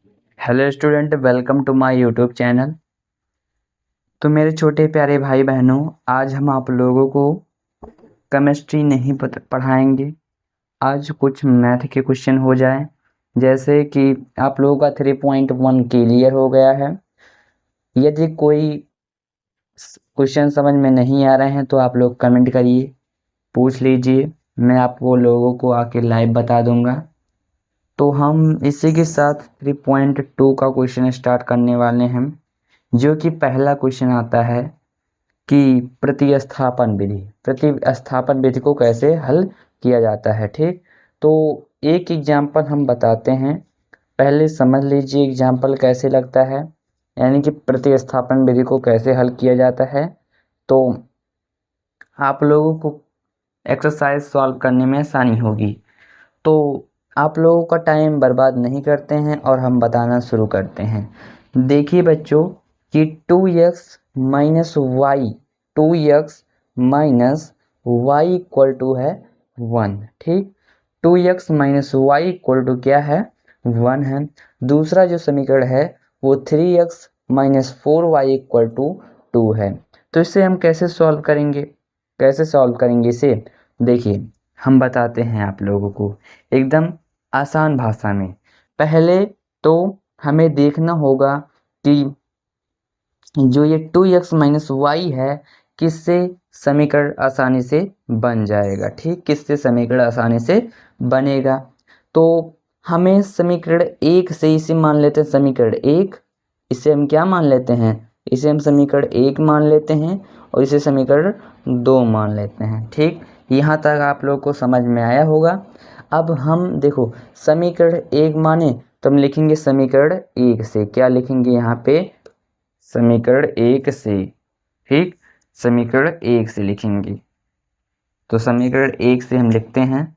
Hello student, welcome to my YouTube channel. तो मेरे छोटे प्यारे भाई बहनों, आज हम आप लोगों को केमिस्ट्री नहीं पढ़ाएंगे। आज कुछ मैथ के क्वेश्चन हो जाए, जैसे कि आप लोगों का 3.1 क्लियर हो गया है। यदि कोई क्वेश्चन समझ में नहीं आ रहे हैं तो आप लोग कमेंट करिए, पूछ लीजिए, मैं आपको लोगों को आके लाइव बता दूंगा। तो हम इसी के साथ 3.2 का क्वेश्चन स्टार्ट करने वाले हैं, जो कि पहला क्वेश्चन आता है कि प्रतिस्थापन विधि को कैसे हल किया जाता है। ठीक, तो एक एग्जाम्पल हम बताते हैं, पहले समझ लीजिए एग्जाम्पल कैसे लगता है, यानी कि प्रतिस्थापन विधि को कैसे हल किया जाता है। तो आप लोगों को एक्सरसाइज सॉल्व करने में आसानी होगी। तो आप लोगों का टाइम बर्बाद नहीं करते हैं और हम बताना शुरू करते हैं। देखिए बच्चों कि 2x minus Y 2x minus Y equal to है 1। ठीक, 2x minus Y equal to क्या है, 1 है। दूसरा जो समीकरण है वो 3x minus 4y equal to 2 है। तो इसे हम कैसे सॉल्व करेंगे इसे देखिए, हम बताते हैं आप लोगों को एकदम आसान भाषा में। पहले तो हमें देखना होगा कि जो ये 2x माइनस वाई है किससे समीकरण आसानी से बन जाएगा। ठीक, किससे समीकरण आसानी से बनेगा, तो हमें समीकरण एक से इसे मान लेते हैं, समीकरण एक, इसे हम क्या मान लेते हैं, इसे हम समीकरण एक मान लेते हैं और इसे समीकरण दो मान लेते हैं। ठीक, यहाँ तक आप लोग को समझ में आया होगा। अब हम देखो समीकरण एक माने तो हम लिखेंगे समीकरण एक से, क्या लिखेंगे यहाँ पे, समीकरण एक से। ठीक, समीकरण एक से लिखेंगे, तो समीकरण एक से हम लिखते हैं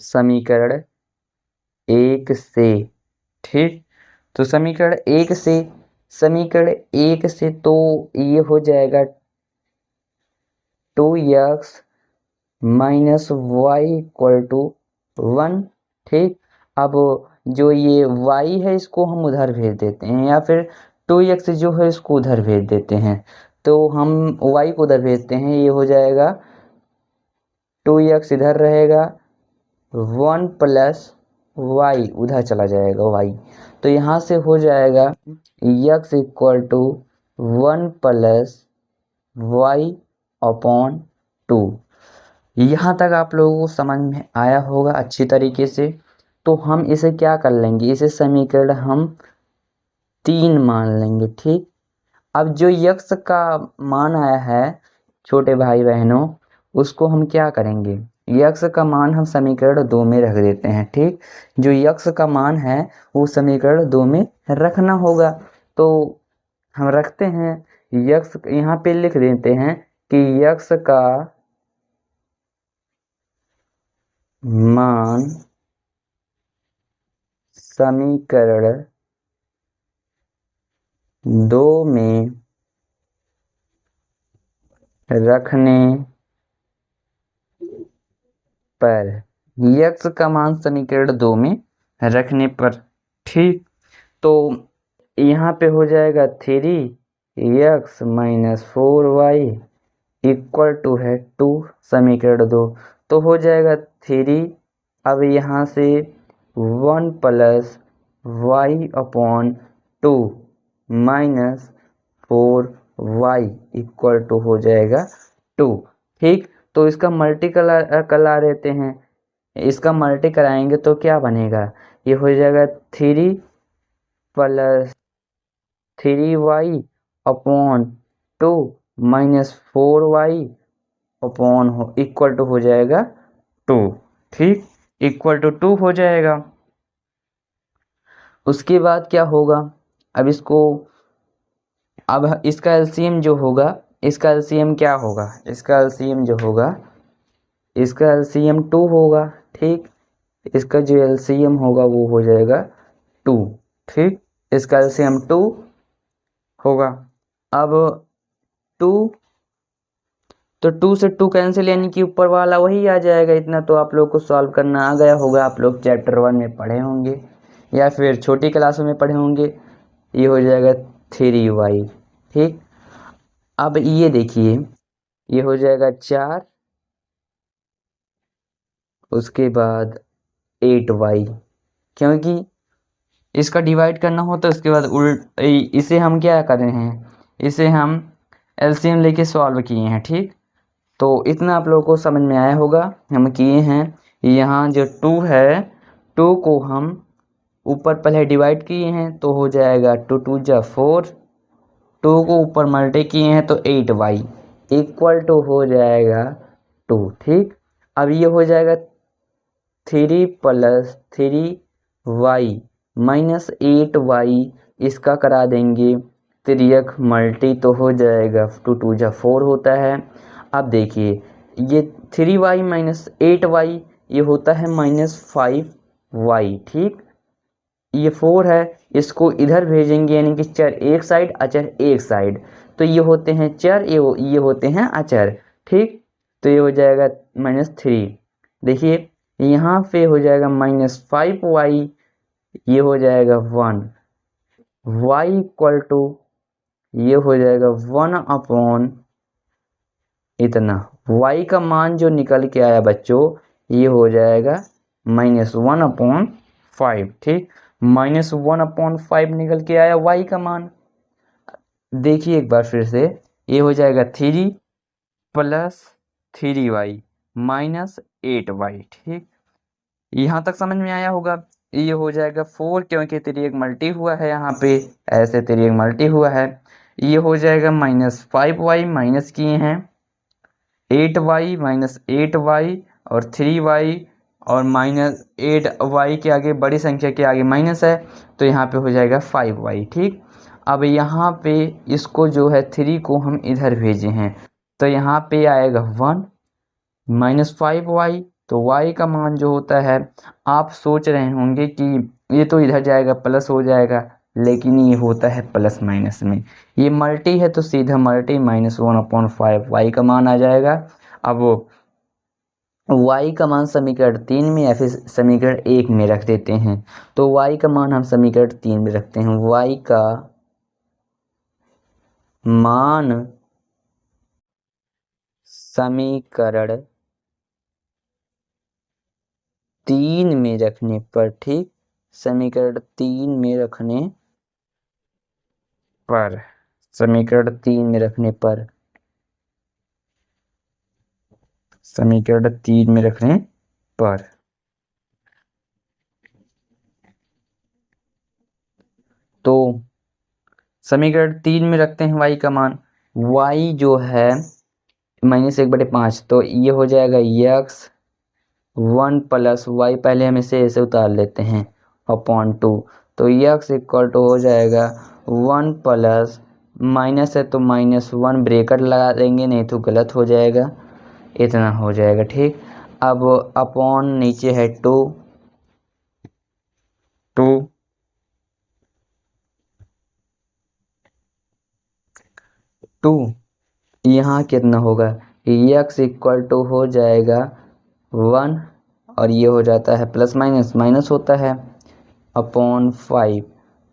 समीकरण एक से। ठीक, तो समीकरण एक से तो ये हो जाएगा 2x minus Y equal to 1। ठीक, अब जो ये y है इसको हम उधर भेज देते हैं, या फिर 2x जो है इसको उधर भेज देते हैं। तो हम y को उधर भेजते हैं, ये हो जाएगा 2x इधर रहेगा, 1 प्लस वाई उधर चला जाएगा y। तो यहाँ से हो जाएगा x equal to 1 plus Y upon 2। यहाँ तक आप लोगों को समझ में आया होगा अच्छी तरीके से। तो हम इसे क्या कर लेंगे, इसे समीकरण हम 3 मान लेंगे। ठीक, अब जो यक्स का मान आया है छोटे भाई बहनों, उसको हम क्या करेंगे, यक्स का मान हम समीकरण 2 में रख देते हैं। ठीक, जो यक्स का मान है वो समीकरण 2 में रखना होगा, तो हम रखते हैं। यक्स यहाँ पे लिख देते हैं कि यक्स का मान समीकरण 2 में रखने पर, यक्स का मान समीकरण 2 में रखने पर। ठीक, तो यहाँ पे हो जाएगा 3x minus 4y equal to है 2, समीकरण 2। तो हो जाएगा 3, अब यहाँ से 1 plus Y upon 2 minus 4y equal to हो जाएगा 2। ठीक, तो इसका मल्टी करा देते हैं, इसका मल्टी कराएंगे तो क्या बनेगा, ये हो जाएगा 3 plus 3y upon 2 minus 4y upon हो इक्वल टू हो जाएगा 2। ठीक, इक्वल टू 2 हो जाएगा। उसके बाद क्या होगा, अब इसका एलसीएम जो होगा, इसका एलसीएम क्या होगा, इसका एलसीएम जो होगा, इसका एलसीएम 2 होगा। ठीक, इसका जो एलसीएम होगा वो हो जाएगा 2। ठीक, इसका एलसीएम 2 होगा। अब 2, तो 2 से 2 कैंसिल, यानी कि ऊपर वाला वही आ जाएगा। इतना तो आप लोग को सॉल्व करना आ गया होगा, आप लोग चैप्टर 1 में पढ़े होंगे या फिर छोटी क्लासों में पढ़े होंगे। ये हो जाएगा 3y। ठीक, अब ये देखिए, ये हो जाएगा 4, उसके बाद 8y, क्योंकि इसका डिवाइड करना हो तो उसके बाद उल्ट इसे हम क्या कर रहे हैं, इसे हम एलसीएम लेके सॉल्व किए हैं। ठीक, तो इतना आप लोगों को समझ में आया होगा। हम किए हैं, यहाँ जो 2 है, 2 को हम ऊपर पहले डिवाइड किए हैं तो हो जाएगा 2 2 जा 4, 2 को ऊपर मल्टी किए हैं तो 8y इक्वल टू हो जाएगा 2। ठीक, अब ये हो जाएगा 3 + 3y माइनस 8y, इसका करा देंगे 3x मल्टी तो हो जाएगा 2 2 जा 4 होता है। अब देखिए, ये 3y माइनस 8y ये होता है -5y। ठीक, ये 4 है, इसको इधर भेजेंगे, यानी कि चर एक साइड अचर एक साइड, तो ये होते हैं चर, ये होते हैं अचर। ठीक, तो ये हो जाएगा -3। देखिए यहाँ पे हो जाएगा -5y, ये हो जाएगा 1, y इक्वल टू ये हो जाएगा 1 इतना। y का मान जो निकल के आया बच्चों, ये हो जाएगा -1/5। ठीक, -1/5 निकल के आया y का मान। देखिए एक बार फिर से, ये हो जाएगा 3 + 3y माइनस 8y। ठीक, यहाँ तक समझ में आया होगा। ये हो जाएगा 4, क्योंकि 3 मल्टी हुआ है यहाँ पे, ऐसे 3 मल्टी हुआ है। ये हो जाएगा -5y माइनस किए हैं 8y माइनस 8y और 3y और -8y के आगे बड़ी संख्या के आगे माइनस है, तो यहाँ पे हो जाएगा 5y। ठीक, अब यहाँ पे इसको जो है 3 को हम इधर भेजे हैं, तो यहाँ पे आएगा 1 -5y, तो y का मान जो होता है, आप सोच रहे होंगे कि ये तो इधर जाएगा प्लस हो जाएगा, लेकिन ये होता है प्लस माइनस में। ये मल्टी है तो सीधा मल्टी -1/5 y का मान आ जाएगा। अब y का मान समीकरण 3 में या फिर समीकरण 1 में रख देते हैं, तो y का मान हम समीकरण 3 में रखते हैं। y का मान समीकरण 3 में रखने पर, ठीक, समीकरण 3 में रखने पर, समीकरण 3 में रखने पर, समीकरण 3 में रखने पर, तो समीकरण 3 में रखते हैं y का मान। y जो है -1/5, तो ये हो जाएगा x 1 + y, पहले हम इसे ऐसे उतार लेते हैं /2, तो x इक्वल टू हो जाएगा 1 प्लस, माइनस है तो -1 ब्रेकेट लगा देंगे, नहीं तो गलत हो जाएगा, इतना हो जाएगा। ठीक, अब अपॉन नीचे है 2 यहाँ कितना होगा, x इक्वल टू हो जाएगा 1 और ये हो जाता है प्लस माइनस माइनस होता है /5,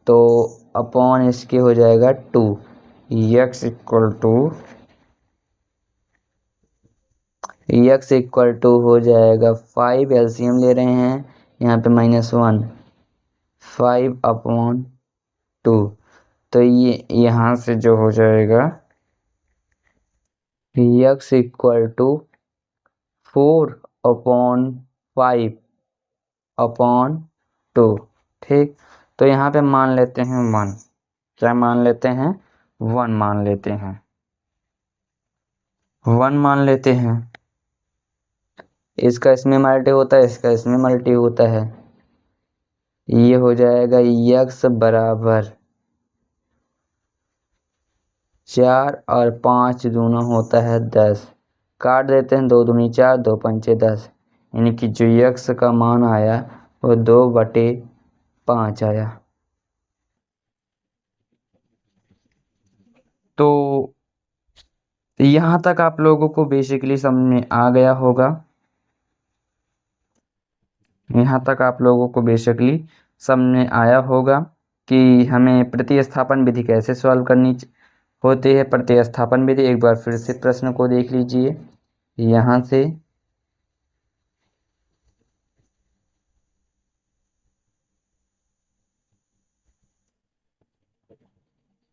तो अपॉन इसके हो जाएगा 2, x इक्वल टू हो जाएगा 5, एलसीएम ले रहे हैं यहाँ पे -1, 5/2, तो ये यहाँ से जो हो जाएगा x इक्वल टू 4/5/2। ठीक, तो यहाँ पे मान लेते हैं 1, क्या मान लेते हैं, 1 मान लेते हैं, 1 मान लेते हैं। इसका इसमें मल्टी होता है, इसका इसमें मल्टी होता है, ये हो जाएगा x बराबर 4 और 5 दोनों होता है 10, काट देते हैं, 2 दूनी 4, 2 पंचे 10, यानी कि जो x का मान आया वो 2/5 आया। तो यहाँ तक आप लोगों को बेसिकली समझ में आ गया होगा। यहाँ तक आप लोगों को बेसिकली समझ में आया होगा कि हमें प्रतिस्थापन विधि कैसे सॉल्व करनी होती है। प्रतिस्थापन विधि एक बार फिर से प्रश्न को देख लीजिए यहाँ से।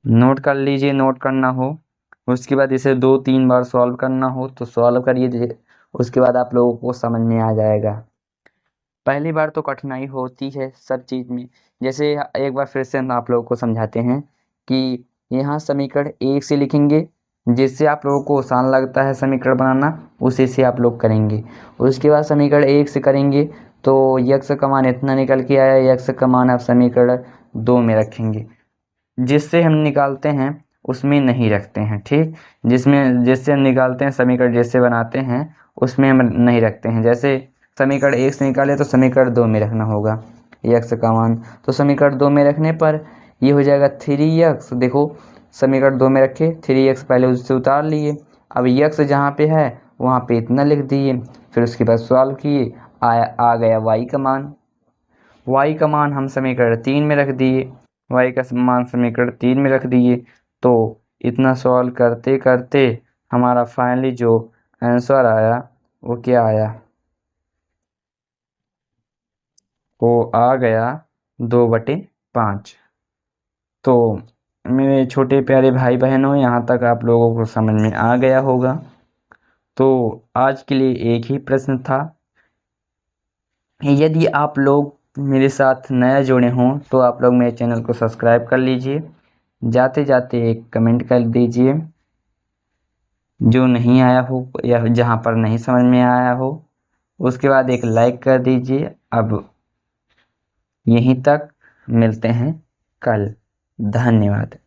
नोट कर लीजिए, नोट करना हो उसके बाद इसे 2-3 बार सॉल्व करना हो तो सॉल्व करिए, उसके बाद आप लोगों को समझ में आ जाएगा। पहली बार तो कठिनाई होती है सब चीज़ में। जैसे एक बार फिर से हम आप लोगों को समझाते हैं कि यहाँ समीकरण 1 से लिखेंगे, जिससे आप लोगों को आसान लगता है समीकरण बनाना उसी से आप लोग करेंगे। उसके बाद समीकरण 1 से करेंगे तो यक्स का मान इतना निकल के आया, यक्स का मान आप समीकरण 2 में रखेंगे। जिससे हम निकालते हैं उसमें नहीं रखते हैं, ठीक। जिससे हम निकालते हैं समीकरण जिससे बनाते हैं उसमें हम नहीं रखते हैं। जैसे समीकरण 1 से निकाले तो समीकरण 2 में रखना होगा यक्स का मान। तो समीकरण 2 में रखने पर ये हो जाएगा 3x। देखो समीकरण 2 में रखे 3x पहले उससे उतार लिए, अब यक्स जहाँ पे है वहाँ पे इतना लिख दिए, फिर उसके बाद सॉल्व किए, आ गया y का मान। y का मान हम समीकरण 3 में रख दिए, y का मान समीकरण 3 में रख दिए। तो इतना सॉल्व करते करते हमारा फाइनली जो आंसर आया वो क्या आया, वो आ गया 2/5। तो मेरे छोटे प्यारे भाई बहनों, यहाँ तक आप लोगों को समझ में आ गया होगा। तो आज के लिए एक ही प्रश्न था। यदि आप लोग मेरे साथ नया जुड़े हों तो आप लोग मेरे चैनल को सब्सक्राइब कर लीजिए। जाते जाते एक कमेंट कर दीजिए जो नहीं आया हो या जहाँ पर नहीं समझ में आया हो। उसके बाद एक लाइक कर दीजिए। अब यहीं तक, मिलते हैं कल। धन्यवाद।